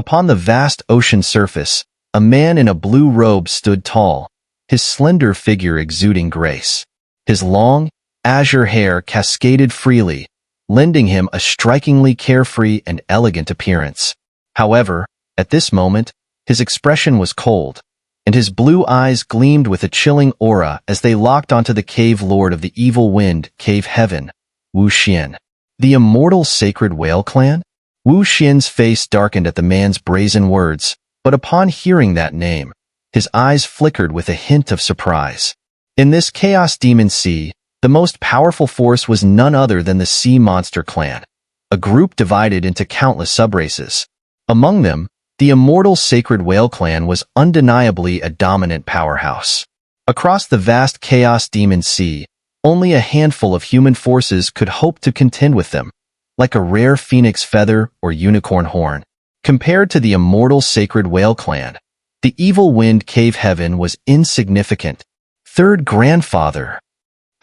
Upon the vast ocean surface, a man in a blue robe stood tall, his slender figure exuding grace. His long, azure hair cascaded freely, lending him a strikingly carefree and elegant appearance. However, at this moment, his expression was cold, and his blue eyes gleamed with a chilling aura as they locked onto the cave lord of the evil wind, Cave Heaven, Wu Xian. The immortal sacred whale clan? Wu Xian's face darkened at the man's brazen words, but upon hearing that name, his eyes flickered with a hint of surprise. In this Chaos Demon Sea, the most powerful force was none other than the Sea Monster clan, a group divided into countless subraces. Among them, the immortal Sacred Whale clan was undeniably a dominant powerhouse. Across the vast Chaos Demon Sea, only a handful of human forces could hope to contend with them, like a rare phoenix feather or unicorn horn. Compared to the immortal Sacred Whale clan, the evil wind Cave Heaven was insignificant. Third grandfather.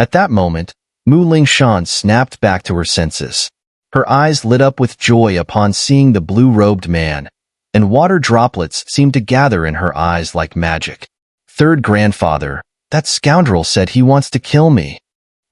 At that moment, Mu Lingshan snapped back to her senses. Her eyes lit up with joy upon seeing the blue-robed man, and water droplets seemed to gather in her eyes like magic. Third grandfather, that scoundrel said he wants to kill me.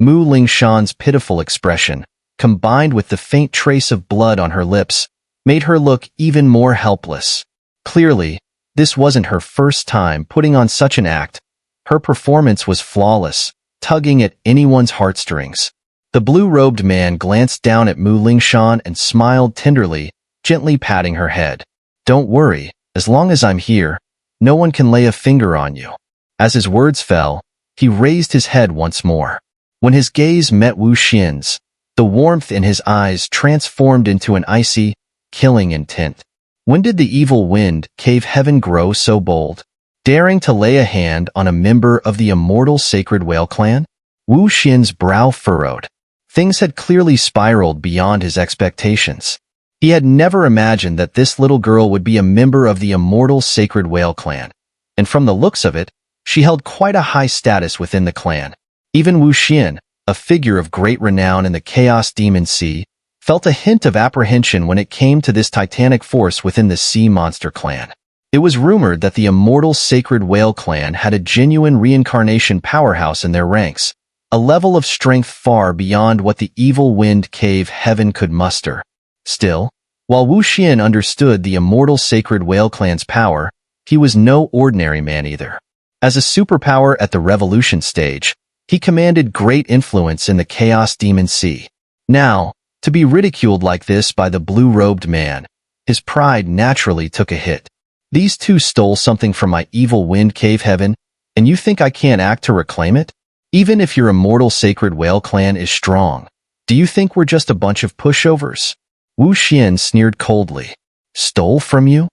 Mu Lingshan's pitiful expression, combined with the faint trace of blood on her lips, made her look even more helpless. Clearly, this wasn't her first time putting on such an act. Her performance was flawless, tugging at anyone's heartstrings. The blue-robed man glanced down at Mu Lingshan and smiled tenderly, gently patting her head. Don't worry, as long as I'm here, no one can lay a finger on you. As his words fell, he raised his head once more. When his gaze met Wu Xian's, the warmth in his eyes transformed into an icy, killing intent. When did the evil wind, Cave Heaven, grow so bold, daring to lay a hand on a member of the immortal Sacred Whale clan? Wu Xian's brow furrowed. Things had clearly spiraled beyond his expectations. He had never imagined that this little girl would be a member of the immortal Sacred Whale clan, and from the looks of it, she held quite a high status within the clan. Even Wu Xian, a figure of great renown in the Chaos Demon Sea, felt a hint of apprehension when it came to this titanic force within the Sea Monster clan. It was rumored that the immortal Sacred Whale clan had a genuine reincarnation powerhouse in their ranks, a level of strength far beyond what the evil wind Cave Heaven could muster. Still, while Wu Xian understood the immortal Sacred Whale clan's power, he was no ordinary man either. As a superpower at the revolution stage, he commanded great influence in the Chaos Demon Sea. Now, to be ridiculed like this by the blue-robed man, his pride naturally took a hit. These two stole something from my evil wind Cave Heaven, and you think I can't act to reclaim it? Even if your immortal Sacred Whale clan is strong, do you think we're just a bunch of pushovers? Wu Xian sneered coldly. Stole from you?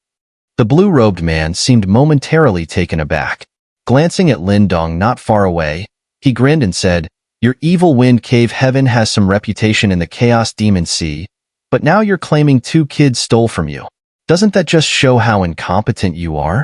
The blue-robed man seemed momentarily taken aback. Glancing at Lin Dong not far away, he grinned and said, Your evil wind Cave Heaven has some reputation in the Chaos Demon Sea, but now you're claiming 2 kids stole from you. Doesn't that just show how incompetent you are?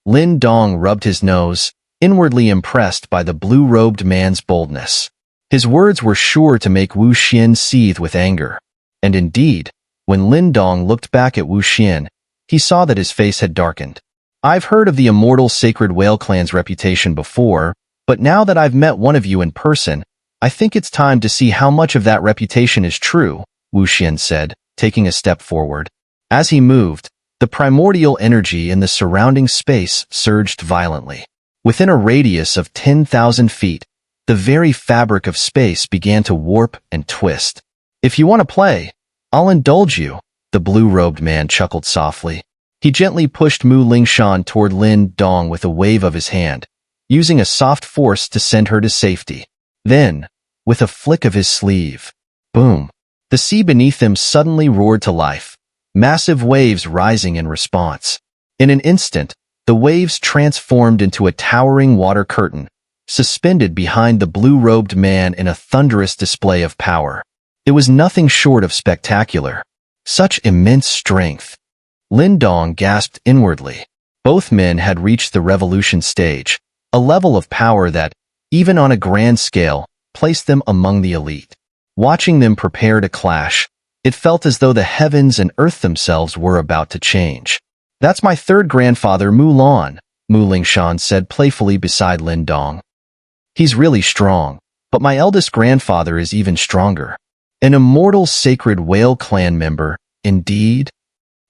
Lin Dong rubbed his nose, inwardly impressed by the blue-robed man's boldness. His words were sure to make Wu Xian seethe with anger. And indeed, when Lin Dong looked back at Wu Xian, he saw that his face had darkened. I've heard of the immortal Sacred Whale clan's reputation before, but now that I've met one of you in person, I think it's time to see how much of that reputation is true, Wu Xian said, taking a step forward. As he moved, the primordial energy in the surrounding space surged violently. Within a radius of 10,000 feet, the very fabric of space began to warp and twist. If you want to play, I'll indulge you, the blue-robed man chuckled softly. He gently pushed Mu Lingshan toward Lin Dong with a wave of his hand, using a soft force to send her to safety. Then, with a flick of his sleeve, boom, the sea beneath them suddenly roared to life, massive waves rising in response. In an instant, the waves transformed into a towering water curtain, suspended behind the blue-robed man in a thunderous display of power. It was nothing short of spectacular. Such immense strength. Lin Dong gasped inwardly. Both men had reached the revolution stage, a level of power that, even on a grand scale, placed them among the elite. Watching them prepare to clash, It felt as though the heavens and earth themselves were about to change. "That's my third grandfather, Mu Lan," Lingshan said playfully beside Lin Dong. "He's really strong, but my eldest grandfather is even stronger. An immortal sacred whale clan member, indeed?"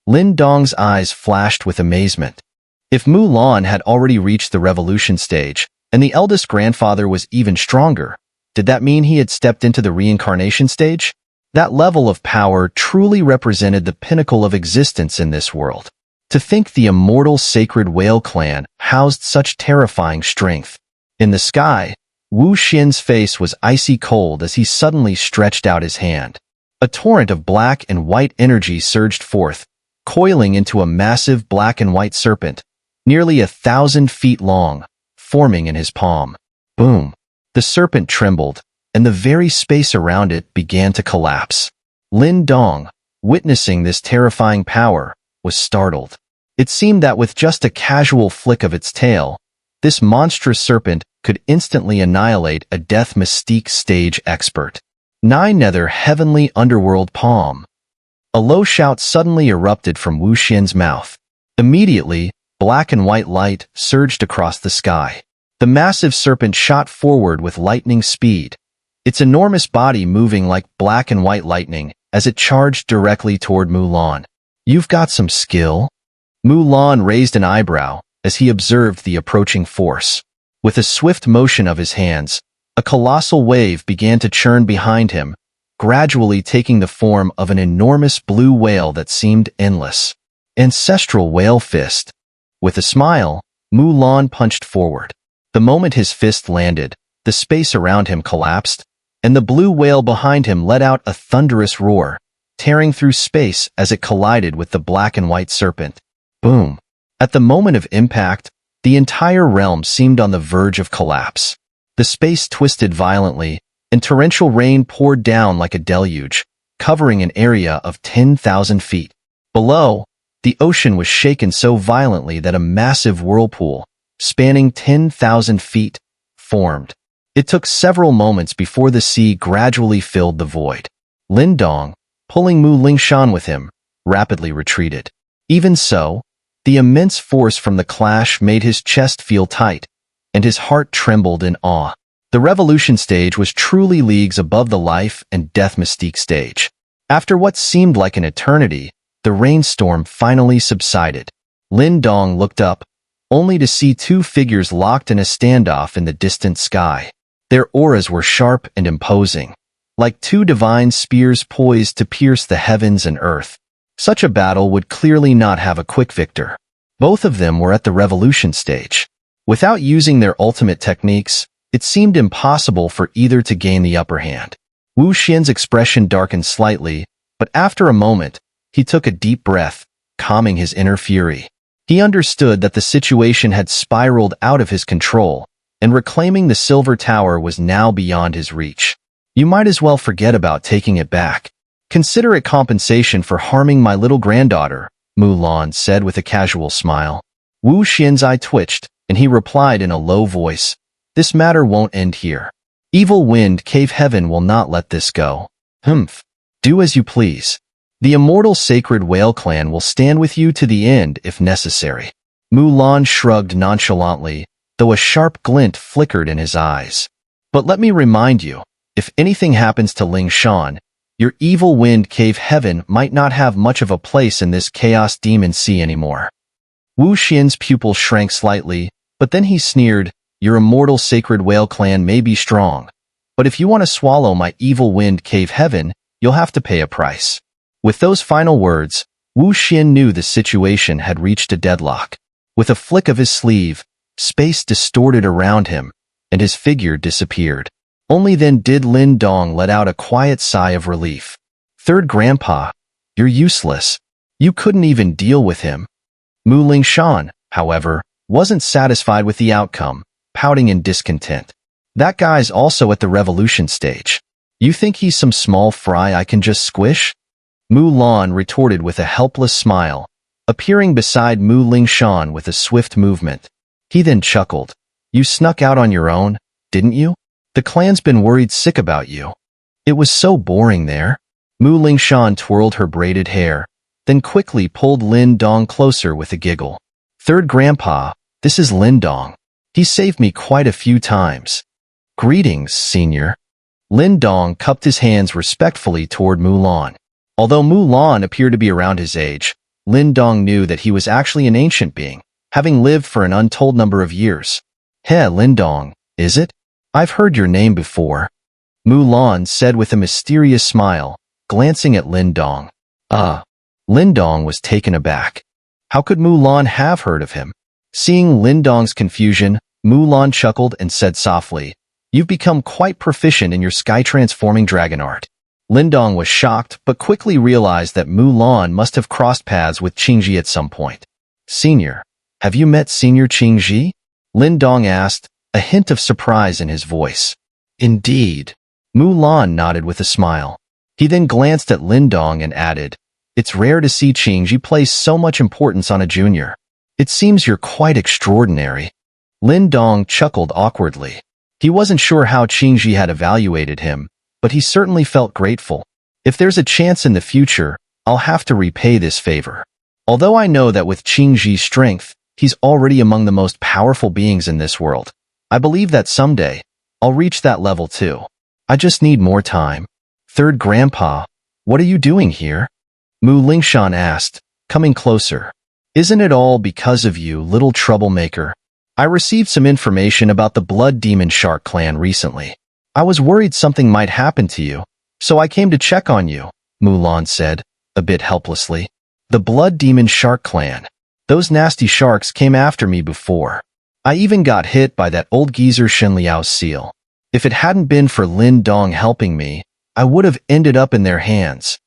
Lin Dong's eyes flashed with amazement. If Mu Lan had already reached the revolution stage, and the eldest grandfather was even stronger, did that mean he had stepped into the reincarnation stage? That level of power truly represented the pinnacle of existence in this world. To think the immortal sacred whale clan housed such terrifying strength. In the sky, Wu Xian's face was icy cold as he suddenly stretched out his hand. A torrent of black and white energy surged forth, coiling into a massive black and white serpent, nearly 1,000 feet long, forming in his palm. Boom! The serpent trembled, and the very space around it began to collapse. Lin Dong, witnessing this terrifying power, was startled. It seemed that with just a casual flick of its tail, this monstrous serpent could instantly annihilate a death Mystique stage expert. Nine Nether Heavenly Underworld Palm. A low shout suddenly erupted from Wu Xian's mouth. Immediately, black and white light surged across the sky. The massive serpent shot forward with lightning speed, its enormous body moving like black and white lightning as it charged directly toward Mu Lan. "You've got some skill?" Mu Lan raised an eyebrow as he observed the approaching force. With a swift motion of his hands, a colossal wave began to churn behind him, gradually taking the form of an enormous blue whale that seemed endless. Ancestral whale fist. With a smile, Mu Lan punched forward. The moment his fist landed, the space around him collapsed, and the blue whale behind him let out a thunderous roar, tearing through space as it collided with the black and white serpent. Boom! At the moment of impact, the entire realm seemed on the verge of collapse. The space twisted violently, and torrential rain poured down like a deluge, covering an area of 10,000 feet. Below, the ocean was shaken so violently that a massive whirlpool, spanning 10,000 feet, formed. It took several moments before the sea gradually filled the void. Lin Dong, pulling Mu Lingshan with him, rapidly retreated. Even so, the immense force from the clash made his chest feel tight, and his heart trembled in awe. The revolution stage was truly leagues above the life and death Mystique stage. After what seemed like an eternity, the rainstorm finally subsided. Lin Dong looked up, only to see two figures locked in a standoff in the distant sky. Their auras were sharp and imposing, like two divine spears poised to pierce the heavens and earth. Such a battle would clearly not have a quick victor. Both of them were at the revolution stage. Without using their ultimate techniques, it seemed impossible for either to gain the upper hand. Wu Xian's expression darkened slightly, but after a moment, he took a deep breath, calming his inner fury. He understood that the situation had spiraled out of his control, and reclaiming the Silver Tower was now beyond his reach. "You might as well forget about taking it back. Consider it compensation for harming my little granddaughter," Mu Lan said with a casual smile. Wu Xian's eye twitched, and he replied in a low voice, "This matter won't end here. Evil Wind Cave Heaven will not let this go. Humph. Do as you please. The immortal sacred whale clan will stand with you to the end if necessary." Mu Lan shrugged nonchalantly, though a sharp glint flickered in his eyes. "But let me remind you, if anything happens to Lingshan, your evil Wind Cave Heaven might not have much of a place in this Chaos Demon Sea anymore." Wu Xian's pupil shrank slightly, but then he sneered, "Your immortal sacred whale clan may be strong, but if you want to swallow my evil Wind Cave Heaven, you'll have to pay a price." With those final words, Wu Xian knew the situation had reached a deadlock. With a flick of his sleeve, space distorted around him, and his figure disappeared. Only then did Lin Dong let out a quiet sigh of relief. "Third Grandpa, you're useless. You couldn't even deal with him." Mu Lingshan, however, wasn't satisfied with the outcome, pouting in discontent. "That guy's also at the revolution stage. You think he's some small fry I can just squish?" Mu Lan retorted with a helpless smile, appearing beside Mu Lingshan with a swift movement. He then chuckled. "You snuck out on your own, didn't you? The clan's been worried sick about you. It was so boring there." Mu Lingshan twirled her braided hair, then quickly pulled Lin Dong closer with a giggle. Third Grandpa, this is Lin Dong. He saved me quite a few times. Greetings, Senior. Lin Dong cupped his hands respectfully toward Mu Lan. Although Mu Lan appeared to be around his age, Lin Dong knew that he was actually an ancient being, having lived for an untold number of years. Hey, Lin Dong, is it? I've heard your name before. Mu Lan said with a mysterious smile, glancing at Lin Dong. Lin Dong was taken aback. How could Mu Lan have heard of him? Seeing Lin Dong's confusion, Mu Lan chuckled and said softly, You've become quite proficient in your sky-transforming dragon art. Lin Dong was shocked, but quickly realized that Mu Lan must have crossed paths with Qingji at some point. Senior, have you met Senior Qingji? Lin Dong asked, a hint of surprise in his voice. Indeed. Mu Lan nodded with a smile. He then glanced at Lin Dong and added, It's rare to see Qingji place so much importance on a junior. It seems you're quite extraordinary. Lin Dong chuckled awkwardly. He wasn't sure how Qingji had evaluated him, but he certainly felt grateful. If there's a chance in the future, I'll have to repay this favor. Although I know that with Qingji's strength, he's already among the most powerful beings in this world. I believe that someday, I'll reach that level too. I just need more time. Third Grandpa, what are you doing here? Mu Lingshan asked, coming closer. Isn't it all because of you, little troublemaker? I received some information about the Blood Demon Shark clan recently. I was worried something might happen to you, so I came to check on you, Mu Lan said, a bit helplessly. The Blood Demon Shark clan. Those nasty sharks came after me before. I even got hit by that old geezer Shenliao's seal. If it hadn't been for Lin Dong helping me, I would have ended up in their hands.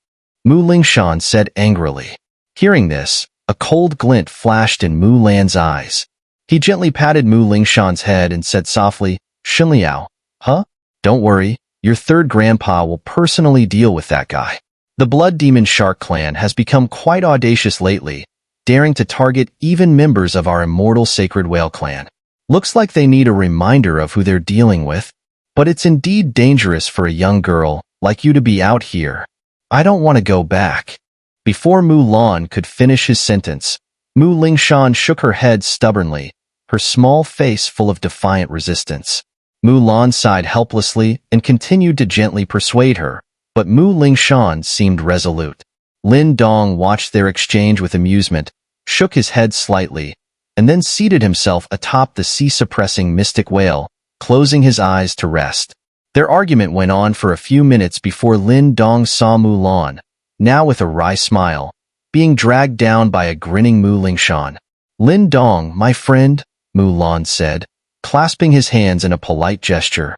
Mu Lingshan said angrily. Hearing this, a cold glint flashed in Mu Lan's eyes. He gently patted Mu Lingshan's head and said softly, Shenliao, huh? Don't worry, your third grandpa will personally deal with that guy. The Blood Demon Shark clan has become quite audacious lately, daring to target even members of our immortal Sacred Whale clan. Looks like they need a reminder of who they're dealing with. But it's indeed dangerous for a young girl like you to be out here. I don't want to go back. Before Mu Lan could finish his sentence, Mu Lingshan shook her head stubbornly, her small face full of defiant resistance. Mu Lan sighed helplessly and continued to gently persuade her, but Mu Lingshan seemed resolute. Lin Dong watched their exchange with amusement, shook his head slightly, and then seated himself atop the sea-suppressing mystic whale, closing his eyes to rest. Their argument went on for a few minutes before Lin Dong saw Mu Lan, now with a wry smile, being dragged down by a grinning Mu Lingshan. Lin Dong, my friend, Mu Lan said, clasping his hands in a polite gesture.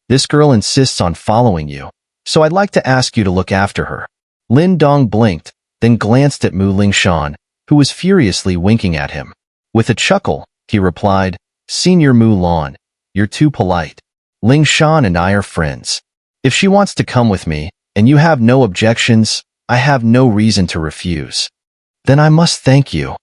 This girl insists on following you, so I'd like to ask you to look after her. Lin Dong blinked, then glanced at Mu Lingshan, who was furiously winking at him. With a chuckle, he replied, Senior Mu Lan, you're too polite. Lingshan and I are friends. If she wants to come with me, and you have no objections, I have no reason to refuse. Then I must thank you.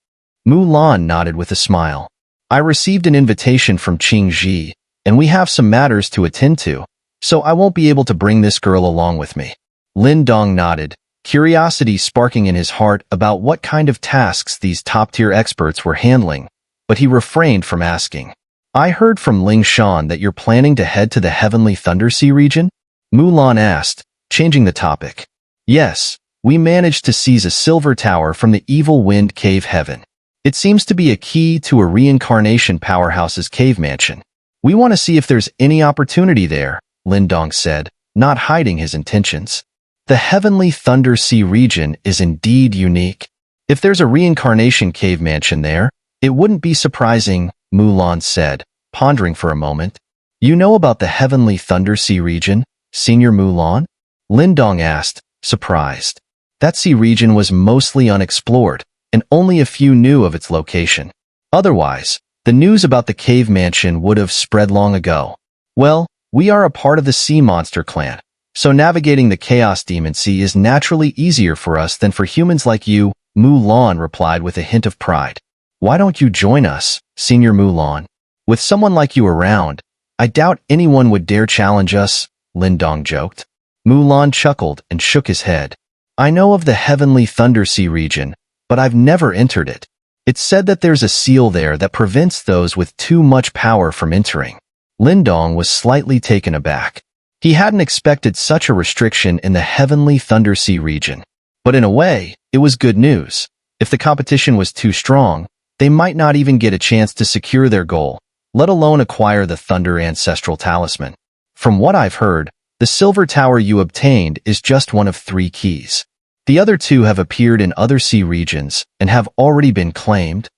Mu Lan nodded with a smile. I received an invitation from Qingji, and we have some matters to attend to, so I won't be able to bring this girl along with me. Lin Dong nodded, curiosity sparking in his heart about what kind of tasks these top-tier experts were handling, but he refrained from asking. I heard from Lingshan that you're planning to head to the Heavenly Thundersea region? Mu Lan asked, changing the topic. Yes, we managed to seize a silver tower from the Evil Wind Cave Heaven. It seems to be a key to a reincarnation powerhouse's cave mansion. We want to see if there's any opportunity there, Lin Dong said, not hiding his intentions. The Heavenly Thundersea region is indeed unique. If there's a reincarnation cave mansion there, it wouldn't be surprising, Mu Lan said, pondering for a moment. You know about the Heavenly Thundersea region, Senior Mu Lan? Lin Dong asked, surprised. That sea region was mostly unexplored, and only a few knew of its location. Otherwise, the news about the cave mansion would have spread long ago. Well, we are a part of the Sea Monster clan, so navigating the Chaos Demon Sea is naturally easier for us than for humans like you, Mu Lan replied with a hint of pride. Why don't you join us, Senior Mu Lan? With someone like you around, I doubt anyone would dare challenge us, Lin Dong joked. Mu Lan chuckled and shook his head. I know of the Heavenly Thundersea region, but I've never entered it. It's said that there's a seal there that prevents those with too much power from entering. Lin Dong was slightly taken aback. He hadn't expected such a restriction in the Heavenly Thundersea region. But in a way, it was good news. If the competition was too strong, they might not even get a chance to secure their goal, let alone acquire the Thunder Ancestral Talisman. From what I've heard, the silver tower you obtained is just one of 3 keys. The other 2 have appeared in other sea regions and have already been claimed.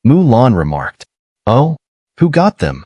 Mu Lan remarked. Oh, who got them?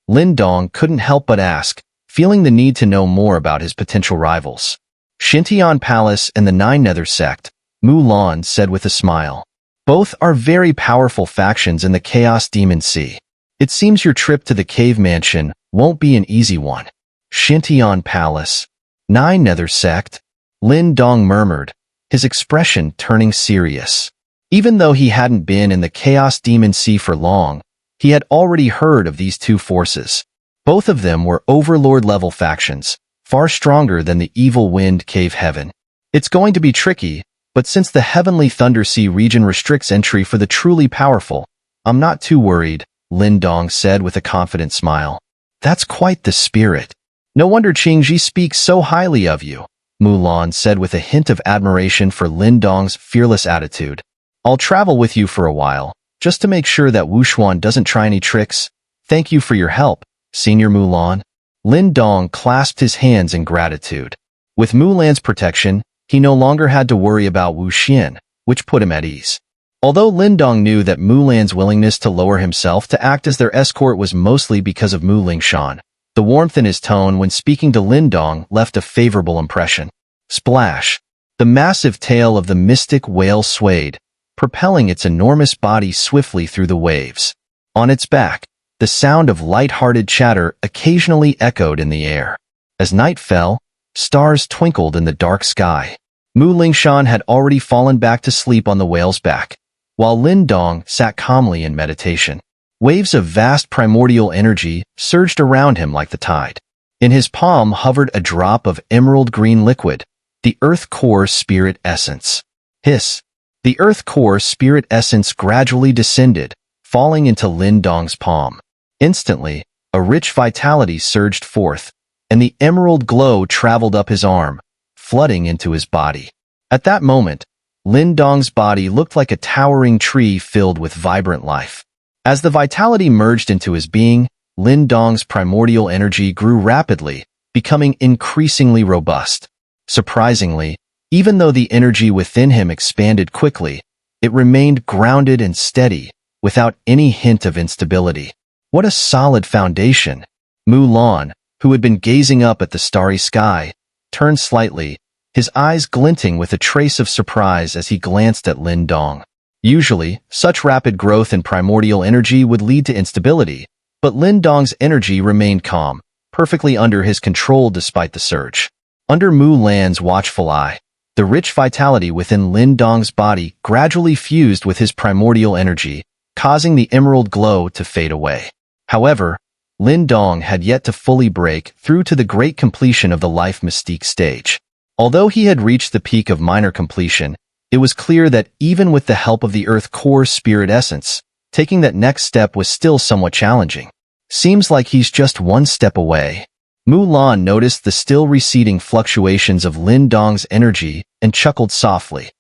Lin Dong couldn't help but ask, feeling the need to know more about his potential rivals. Xintian Palace and the Nine Nether Sect, Mu Lan said with a smile. Both are very powerful factions in the Chaos Demon Sea. It seems your trip to the cave mansion won't be an easy one. Xintian Palace, Nine Nether Sect, Lin Dong murmured, his expression turning serious. Even though he hadn't been in the Chaos Demon Sea for long, he had already heard of these 2 forces. Both of them were Overlord-level factions, far stronger than the Evil Wind Cave Heaven. It's going to be tricky, but since the Heavenly Thundersea region restricts entry for the truly powerful, I'm not too worried, Lin Dong said with a confident smile. That's quite the spirit. No wonder Qingji speaks so highly of you, Mu Lan said with a hint of admiration for Lin Dong's fearless attitude. I'll travel with you for a while, just to make sure that Wuxuan doesn't try any tricks. Thank you for your help, Senior Mu Lan. Lin Dong clasped his hands in gratitude. With Mu Lan's protection, he no longer had to worry about Wu Xian, which put him at ease. Although Lin Dong knew that Mu Lan's willingness to lower himself to act as their escort was mostly because of Mu Lingshan, the warmth in his tone when speaking to Lin Dong left a favorable impression. Splash! The massive tail of the mystic whale swayed, propelling its enormous body swiftly through the waves. On its back, the sound of light-hearted chatter occasionally echoed in the air. As night fell, stars twinkled in the dark sky. Mu Lingshan had already fallen back to sleep on the whale's back, while Lin Dong sat calmly in meditation. Waves of vast primordial energy surged around him like the tide. In his palm hovered a drop of emerald green liquid, the Earth Core Spirit Essence. Hiss! The Earth Core Spirit Essence gradually descended, falling into Lin Dong's palm. Instantly, a rich vitality surged forth, and the emerald glow traveled up his arm, flooding into his body. At that moment, Lin Dong's body looked like a towering tree filled with vibrant life. As the vitality merged into his being, Lin Dong's primordial energy grew rapidly, becoming increasingly robust. Surprisingly, even though the energy within him expanded quickly, it remained grounded and steady, without any hint of instability. What a solid foundation! Mu Lan, who had been gazing up at the starry sky, turned slightly, his eyes glinting with a trace of surprise as he glanced at Lin Dong. Usually, such rapid growth in primordial energy would lead to instability, but Lin Dong's energy remained calm, perfectly under his control despite the surge. Under Mu Lan's watchful eye, the rich vitality within Lin Dong's body gradually fused with his primordial energy, causing the emerald glow to fade away. However, Lin Dong had yet to fully break through to the great completion of the life mystique stage. Although he had reached the peak of minor completion, it was clear that even with the help of the Earth Core Spirit Essence, taking that next step was still somewhat challenging. Seems like he's just one step away. Mu Lan noticed the still receding fluctuations of Lin Dong's energy and chuckled softly.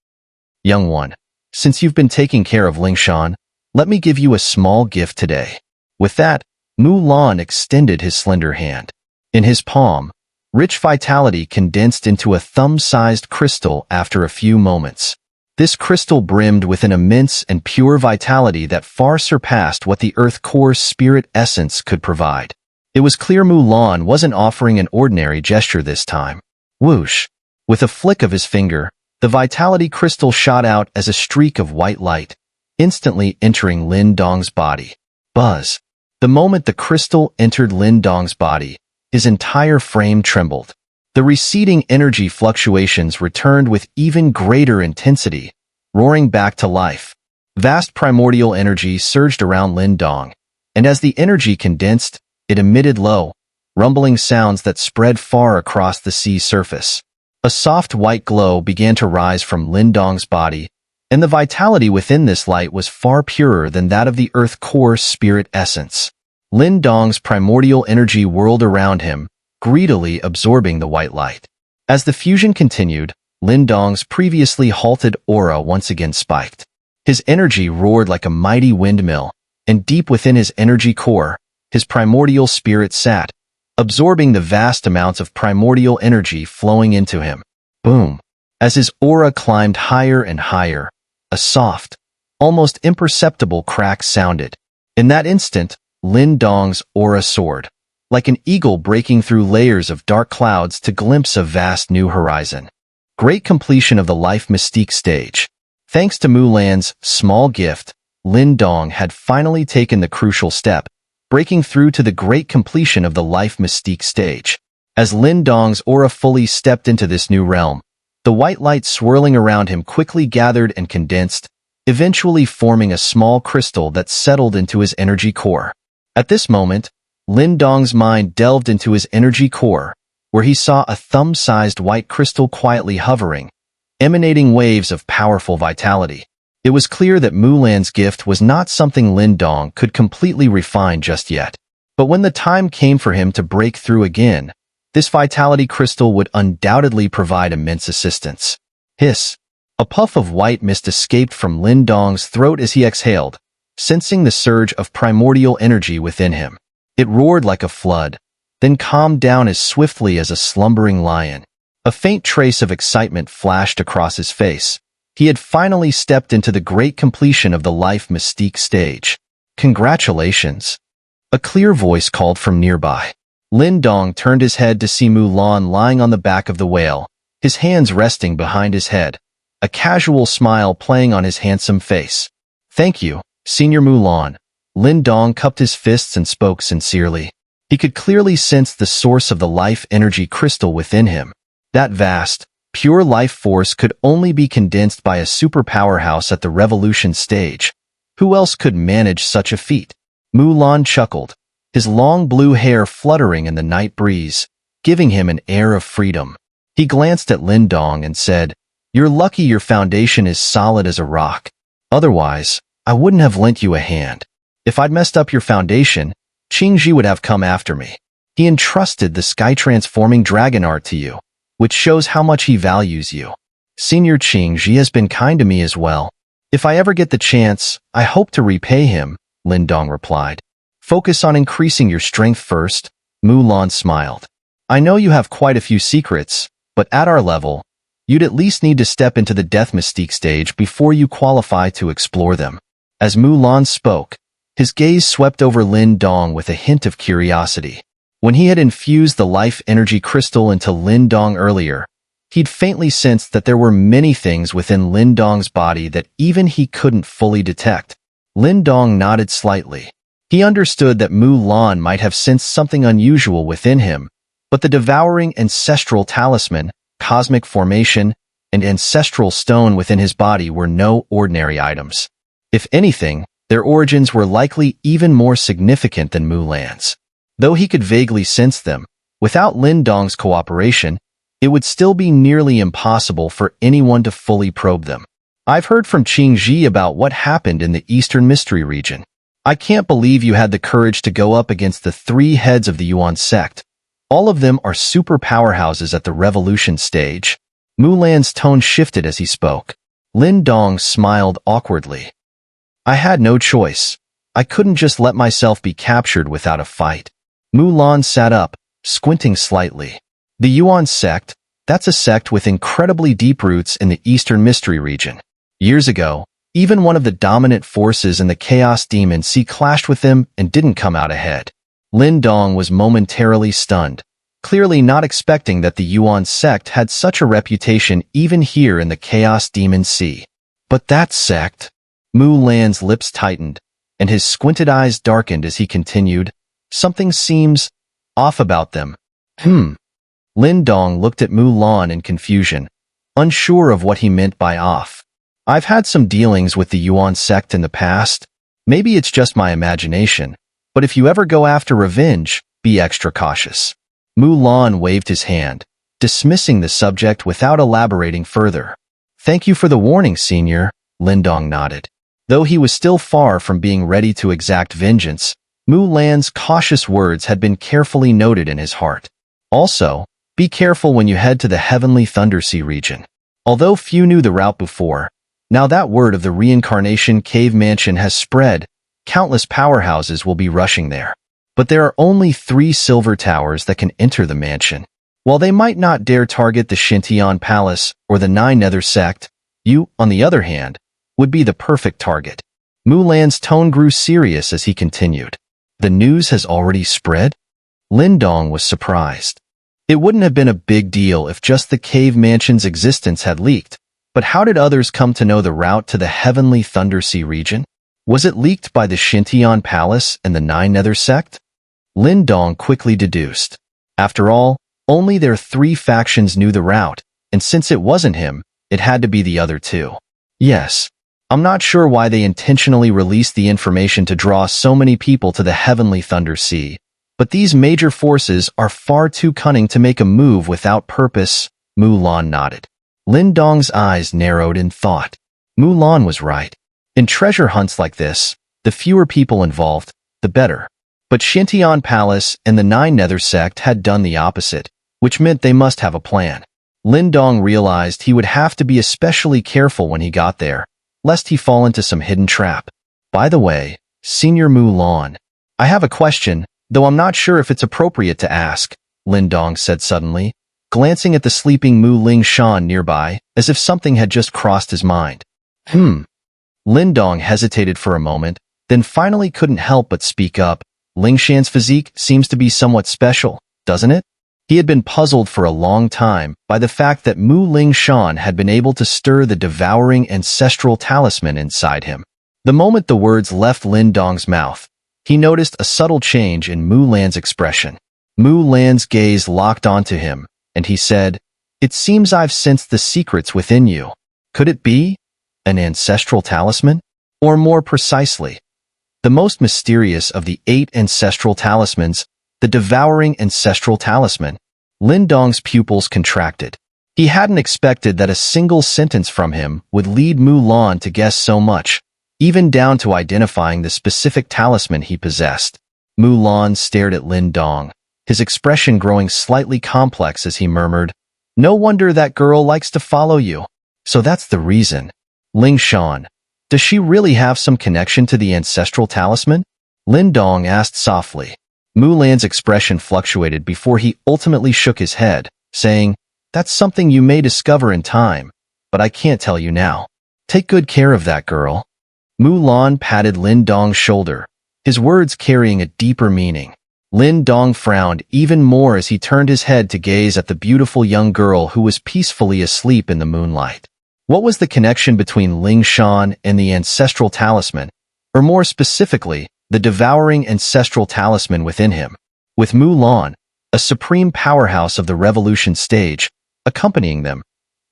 Young one, since you've been taking care of Lingshan, let me give you a small gift today. With that, Mu Lan extended his slender hand. In his palm, rich vitality condensed into a thumb-sized crystal after a few moments. This crystal brimmed with an immense and pure vitality that far surpassed what the Earth Core Spirit Essence could provide. It was clear Mu Lan wasn't offering an ordinary gesture this time. Whoosh! With a flick of his finger, the vitality crystal shot out as a streak of white light, instantly entering Lin Dong's body. Buzz! The moment the crystal entered Lin Dong's body, his entire frame trembled. The receding energy fluctuations returned with even greater intensity, roaring back to life. Vast primordial energy surged around Lin Dong, and as the energy condensed, it emitted low, rumbling sounds that spread far across the sea's surface. A soft white glow began to rise from Lin Dong's body, and the vitality within this light was far purer than that of the Earth Core's spirit essence. Lin Dong's primordial energy whirled around him, greedily absorbing the white light. As the fusion continued, Lin Dong's previously halted aura once again spiked. His energy roared like a mighty windmill, and deep within his energy core, his primordial spirit sat, absorbing the vast amounts of primordial energy flowing into him. Boom! As his aura climbed higher and higher, a soft, almost imperceptible crack sounded. In that instant, Lin Dong's aura soared, like an eagle breaking through layers of dark clouds to glimpse a vast new horizon. Great completion of the Life Mystique stage. Thanks to Mu Lan's small gift, Lin Dong had finally taken the crucial step, breaking through to the great completion of the Life Mystique stage. As Lin Dong's aura fully stepped into this new realm, the white light swirling around him quickly gathered and condensed, eventually forming a small crystal that settled into his energy core. At this moment, Lin Dong's mind delved into his energy core, where he saw a thumb-sized white crystal quietly hovering, emanating waves of powerful vitality. It was clear that Mu Lan's gift was not something Lin Dong could completely refine just yet. But when the time came for him to break through again, this vitality crystal would undoubtedly provide immense assistance. Hiss! A puff of white mist escaped from Lin Dong's throat as he exhaled, sensing the surge of primordial energy within him. It roared like a flood, then calmed down as swiftly as a slumbering lion. A faint trace of excitement flashed across his face. He had finally stepped into the great completion of the Life Mystique stage. Congratulations! A clear voice called from nearby. Lin Dong turned his head to see Mu Lan lying on the back of the whale, his hands resting behind his head, a casual smile playing on his handsome face. Thank you, Senior Mu Lan. Lin Dong cupped his fists and spoke sincerely. He could clearly sense the source of the life energy crystal within him. That vast, pure life force could only be condensed by a super powerhouse at the revolution stage. Who else could manage such a feat? Mu Lan chuckled, his long blue hair fluttering in the night breeze, giving him an air of freedom. He glanced at Lin Dong and said, "You're lucky your foundation is solid as a rock. Otherwise, I wouldn't have lent you a hand. If I'd messed up your foundation, Qingji would have come after me. He entrusted the sky-transforming dragon art to you, which shows how much he values you. Senior Qingji has been kind to me as well. If I ever get the chance, I hope to repay him," Lin Dong replied. "Focus on increasing your strength first," Mu Lan smiled. "I know you have quite a few secrets, but at our level, you'd at least need to step into the Death Mystique stage before you qualify to explore them." As Mu Lan spoke, his gaze swept over Lin Dong with a hint of curiosity. When he had infused the life energy crystal into Lin Dong earlier, he'd faintly sensed that there were many things within Lin Dong's body that even he couldn't fully detect. Lin Dong nodded slightly. He understood that Mu Lan might have sensed something unusual within him, but the devouring ancestral talisman, cosmic formation, and ancestral stone within his body were no ordinary items. If anything, their origins were likely even more significant than Mu Lan's. Though he could vaguely sense them, without Lin Dong's cooperation, it would still be nearly impossible for anyone to fully probe them. "I've heard from Qingji about what happened in the Eastern Mystery region. I can't believe you had the courage to go up against the 3 heads of the Yuan sect. All of them are super powerhouses at the revolution stage." Mu Lan's tone shifted as he spoke. Lin Dong smiled awkwardly. "I had no choice. I couldn't just let myself be captured without a fight." Mu Lan sat up, squinting slightly. "The Yuan sect, that's a sect with incredibly deep roots in the Eastern Mystery region. Years ago, even one of the dominant forces in the Chaos Demon Sea clashed with them and didn't come out ahead." Lin Dong was momentarily stunned, clearly not expecting that the Yuan sect had such a reputation even here in the Chaos Demon Sea. "But that sect..." Mu Lan's lips tightened, and his squinted eyes darkened as he continued, "Something seems off about them." Lin Dong looked at Mu Lan in confusion, unsure of what he meant by off. "I've had some dealings with the Yuan sect in the past. Maybe it's just my imagination, but if you ever go after revenge, be extra cautious. Mu Lan waved his hand, dismissing the subject without elaborating further. Thank you for the warning, Senior, Lin Dong nodded. Though he was still far from being ready to exact vengeance, Mu Lan's cautious words had been carefully noted in his heart. Also, be careful when you head to the Heavenly Thundersea region. Although few knew the route before, now that word of the Reincarnation Cave Mansion has spread, countless powerhouses will be rushing there. But there are only 3 silver towers that can enter the mansion. While they might not dare target the Shintian Palace or the Nine Nether Sect, you, on the other hand, would be the perfect target. Mu Lan's tone grew serious as he continued. The news has already spread? Lin Dong was surprised. It wouldn't have been a big deal if just the cave mansion's existence had leaked, but how did others come to know the route to the Heavenly Thundersea region? Was it leaked by the Shintian Palace and the Nine Nether Sect? Lin Dong quickly deduced. After all, only their 3 factions knew the route, and since it wasn't him, it had to be the other 2. Yes. I'm not sure why they intentionally released the information to draw so many people to the Heavenly Thundersea, but these major forces are far too cunning to make a move without purpose, Mu Lan nodded. Lin Dong's eyes narrowed in thought. Mu Lan was right. In treasure hunts like this, the fewer people involved, the better. But Shintian Palace and the Nine Nether Sect had done the opposite, which meant they must have a plan. Lin Dong realized he would have to be especially careful when he got there, lest he fall into some hidden trap. By the way, Senior Mu Lan, I have a question, though I'm not sure if it's appropriate to ask, Lin Dong said suddenly, glancing at the sleeping Mu Lingshan nearby, as if something had just crossed his mind. Lin Dong hesitated for a moment, then finally couldn't help but speak up. Lingshan's physique seems to be somewhat special, doesn't it? He had been puzzled for a long time by the fact that Mu Lingshan had been able to stir the devouring ancestral talisman inside him. The moment the words left Lin Dong's mouth, he noticed a subtle change in Mu Lan's expression. Mu Lan's gaze locked onto him, and he said, "It seems I've sensed the secrets within you. Could it be an ancestral talisman? Or more precisely, the most mysterious of the 8 ancestral talismans, the devouring ancestral talisman?" Lin Dong's pupils contracted. He hadn't expected that a single sentence from him would lead Mu Lan to guess so much, even down to identifying the specific talisman he possessed. Mu Lan stared at Lin Dong, his expression growing slightly complex as he murmured, "No wonder that girl likes to follow you. So that's the reason. Lingshan, does she really have some connection to the ancestral talisman?" Lin Dong asked softly. Mu Lan's expression fluctuated before he ultimately shook his head, saying, "That's something you may discover in time, but I can't tell you now. Take good care of that girl." Mu Lan patted Lin Dong's shoulder, his words carrying a deeper meaning. Lin Dong frowned even more as he turned his head to gaze at the beautiful young girl who was peacefully asleep in the moonlight. What was the connection between Lingshan and the ancestral talisman, or more specifically, the devouring ancestral talisman within him? With Mu Lan, a supreme powerhouse of the revolution stage, accompanying them,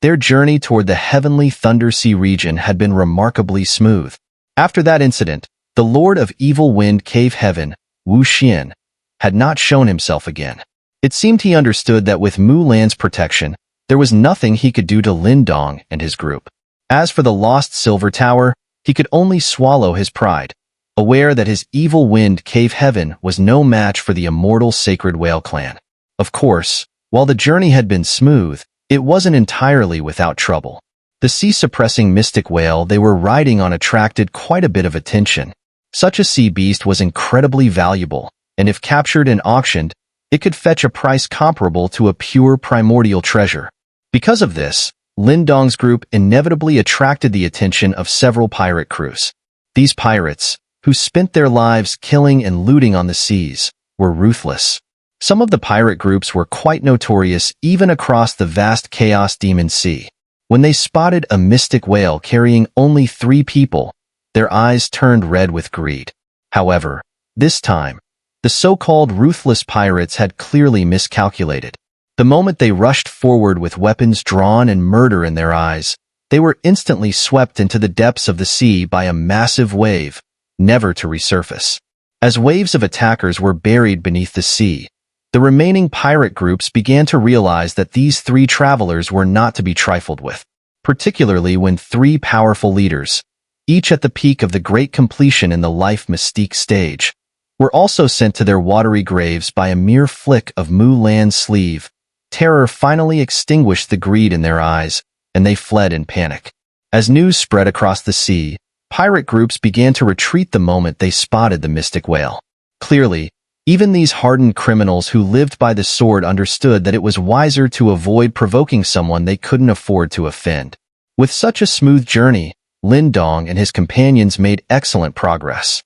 their journey toward the Heavenly Thundersea region had been remarkably smooth. After that incident, the Lord of Evil Wind Cave Heaven, Wu Xian, had not shown himself again. It seemed he understood that with Mu Lan's protection, there was nothing he could do to Lin Dong and his group. As for the lost Silver Tower, he could only swallow his pride, aware that his Evil Wind Cave Heaven was no match for the immortal Sacred Whale clan. Of course, while the journey had been smooth, it wasn't entirely without trouble. The sea-suppressing mystic whale they were riding on attracted quite a bit of attention. Such a sea beast was incredibly valuable, and if captured and auctioned, it could fetch a price comparable to a pure primordial treasure. Because of this, Lin Dong's group inevitably attracted the attention of several pirate crews. These pirates, who spent their lives killing and looting on the seas, were ruthless. Some of the pirate groups were quite notorious even across the vast Chaos Demon Sea. When they spotted a mystic whale carrying only 3 people, their eyes turned red with greed. However, this time, the so-called ruthless pirates had clearly miscalculated. The moment they rushed forward with weapons drawn and murder in their eyes, they were instantly swept into the depths of the sea by a massive wave, never to resurface. As waves of attackers were buried beneath the sea, the remaining pirate groups began to realize that these three travelers were not to be trifled with, particularly when three powerful leaders, each at the peak of the great completion in the life Mystique stage, were also sent to their watery graves by a mere flick of Mu Lan's sleeve. Terror finally extinguished the greed in their eyes, and they fled in panic. As news spread across the sea, pirate groups began to retreat the moment they spotted the mystic whale. Clearly, even these hardened criminals who lived by the sword understood that it was wiser to avoid provoking someone they couldn't afford to offend. With such a smooth journey, Lin Dong and his companions made excellent progress.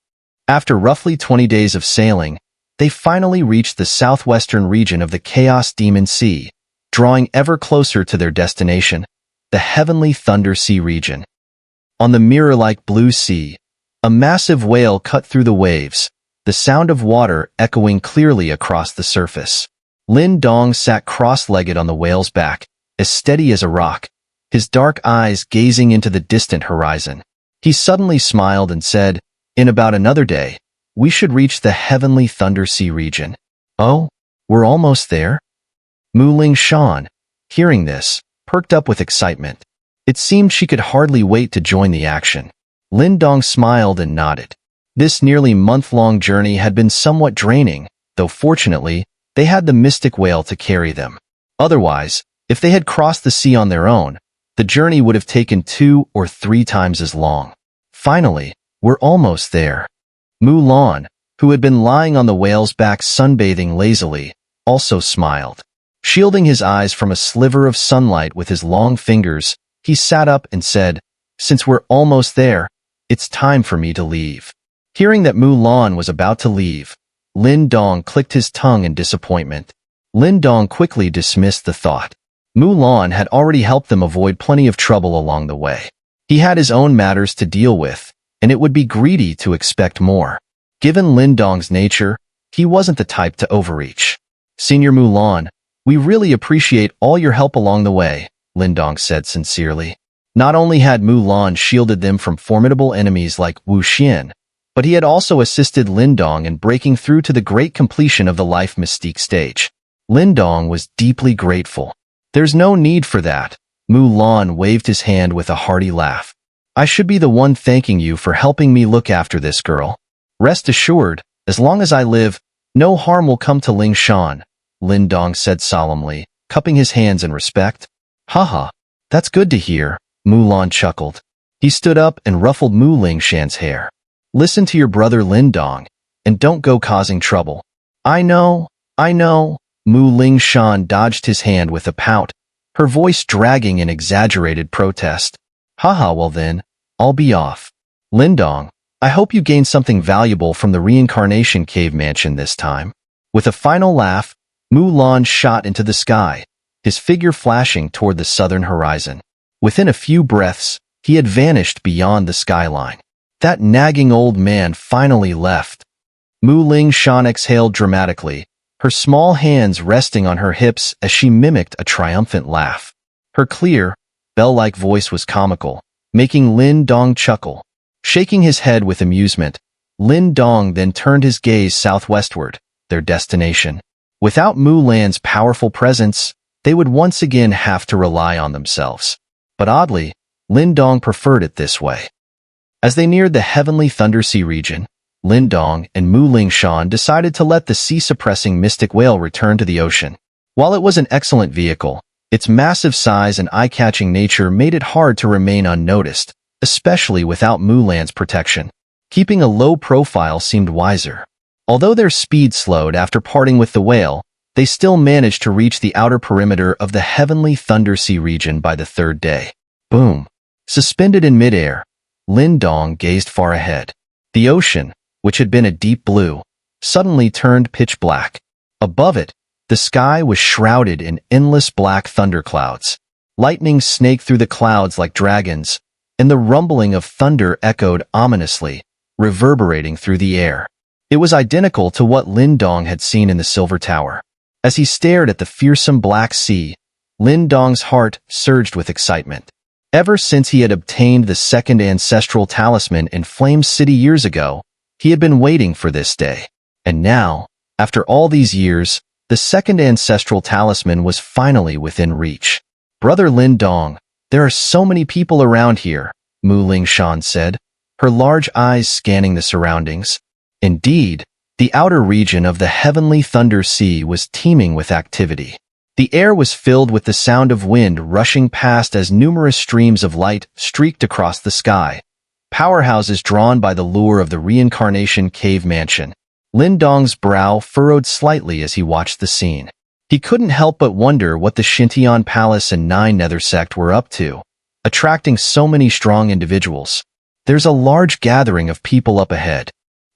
After roughly 20 days of sailing, they finally reached the southwestern region of the Chaos Demon Sea, drawing ever closer to their destination, the Heavenly Thunder Sea region. On the mirror-like blue sea, a massive whale cut through the waves, the sound of water echoing clearly across the surface. Lin Dong sat cross-legged on the whale's back, as steady as a rock, his dark eyes gazing into the distant horizon. He suddenly smiled and said, "In about another day, we should reach the Heavenly Thunder Sea region." "Oh, we're almost there?" Lingshan, hearing this, perked up with excitement. It seemed she could hardly wait to join the action. Lin Dong smiled and nodded. This nearly month-long journey had been somewhat draining, though fortunately, they had the mystic whale to carry them. Otherwise, if they had crossed the sea on their own, the journey would have taken 2 or 3 times as long. Finally, we're almost there. Mu Lan, who had been lying on the whale's back sunbathing lazily, also smiled. Shielding his eyes from a sliver of sunlight with his long fingers, he sat up and said, "Since we're almost there, it's time for me to leave." Hearing that Mu Lan was about to leave, Lin Dong clicked his tongue in disappointment. Lin Dong quickly dismissed the thought. Mu Lan had already helped them avoid plenty of trouble along the way. He had his own matters to deal with, and it would be greedy to expect more. Given Lin Dong's nature, he wasn't the type to overreach. "Senior Mu Lan, we really appreciate all your help along the way," Lin Dong said sincerely. Not only had Mu Lan shielded them from formidable enemies like Wu Xian, but he had also assisted Lin Dong in breaking through to the great completion of the Life Mystique stage. Lin Dong was deeply grateful. "There's no need for that." Mu Lan waved his hand with a hearty laugh. "I should be the one thanking you for helping me look after this girl. Rest assured, as long as I live, no harm will come to Lingshan," Lin Dong said solemnly, cupping his hands in respect. "Haha, that's good to hear," Mu Lan chuckled. He stood up and ruffled Mu Lingshan's hair. "Listen to your brother Lin Dong, and don't go causing trouble." I know. Mu Lingshan dodged his hand with a pout, her voice dragging in exaggerated protest. "Haha, well then, I'll be off. Lin Dong, I hope you gained something valuable from the reincarnation cave mansion this time." With a final laugh, Mu Lan shot into the sky, his figure flashing toward the southern horizon. Within a few breaths, he had vanished beyond the skyline. That nagging old man finally left. Mu Lingshan exhaled dramatically, her small hands resting on her hips as she mimicked a triumphant laugh. Her clear, bell-like voice was comical, making Lin Dong chuckle. Shaking his head with amusement, Lin Dong then turned his gaze southwestward, their destination. Without Mu Lan's powerful presence, they would once again have to rely on themselves. But oddly, Lin Dong preferred it this way. As they neared the Heavenly Thunder Sea region, Lin Dong and Mu Lingshan decided to let the sea-suppressing mystic whale return to the ocean. While it was an excellent vehicle, its massive size and eye-catching nature made it hard to remain unnoticed, especially without Mu Lan's protection. Keeping a low profile seemed wiser. Although their speed slowed after parting with the whale, they still managed to reach the outer perimeter of the Heavenly Thunder Sea region by the 3rd day. Boom! Suspended in midair, Lin Dong gazed far ahead. The ocean, which had been a deep blue, suddenly turned pitch black. Above it, the sky was shrouded in endless black thunderclouds. Lightning snaked through the clouds like dragons, and the rumbling of thunder echoed ominously, reverberating through the air. It was identical to what Lin Dong had seen in the Silver Tower. As he stared at the fearsome black sea, Lin Dong's heart surged with excitement. Ever since he had obtained the second ancestral talisman in Flame City years ago, He had been waiting for this day. And now, after all these years, the second ancestral talisman was finally within reach. Brother Lin Dong, there are so many people around here, Mu Lingshan said, her large eyes scanning the surroundings. Indeed, the outer region of the heavenly thunder sea was teeming with activity. The air was filled with the sound of wind rushing past as numerous streams of light streaked across the sky. Powerhouses drawn by the lure of the reincarnation cave mansion. Lin Dong's brow furrowed slightly as he watched the scene. He couldn't help but wonder what the Xintian Palace and Nine Nether Sect were up to, attracting so many strong individuals. There's a large gathering of people up ahead.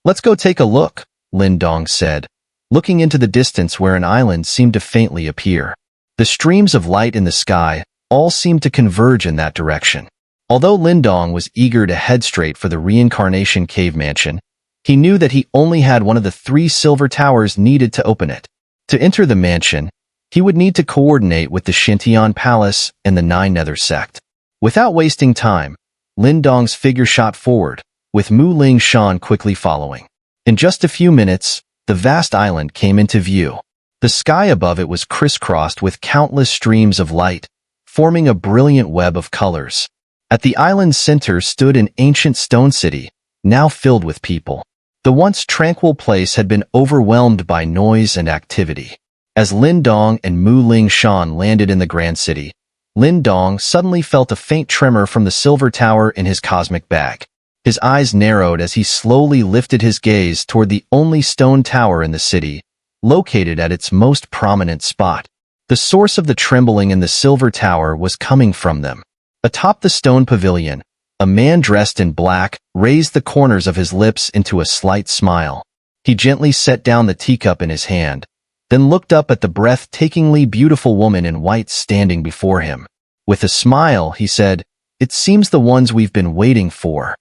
Let's go take a look, Lin Dong said, looking into the distance where an island seemed to faintly appear. The streams of light in the sky all seemed to converge in that direction. Although Lin Dong was eager to head straight for the reincarnation cave mansion, he knew that he only had one of the 3 silver towers needed to open it. To enter the mansion, he would need to coordinate with the Xintian Palace and the Nine Nether Sect. Without wasting time, Lin Dong's figure shot forward, with Mu Lingshan quickly following. In just a few minutes, the vast island came into view. The sky above it was crisscrossed with countless streams of light, forming a brilliant web of colors. At the island's center stood an ancient stone city, now filled with people. The once tranquil place had been overwhelmed by noise and activity. As Lin Dong and Mu Lingshan landed in the grand city, Lin Dong suddenly felt a faint tremor from the silver tower in his cosmic bag. His eyes narrowed as he slowly lifted his gaze toward the only stone tower in the city, located at its most prominent spot. The source of the trembling in the silver tower was coming from them. Atop the stone pavilion, a man dressed in black raised the corners of his lips into a slight smile. He gently set down the teacup in his hand, then looked up at the breathtakingly beautiful woman in white standing before him. With a smile, he said, "It seems the ones we've been waiting for."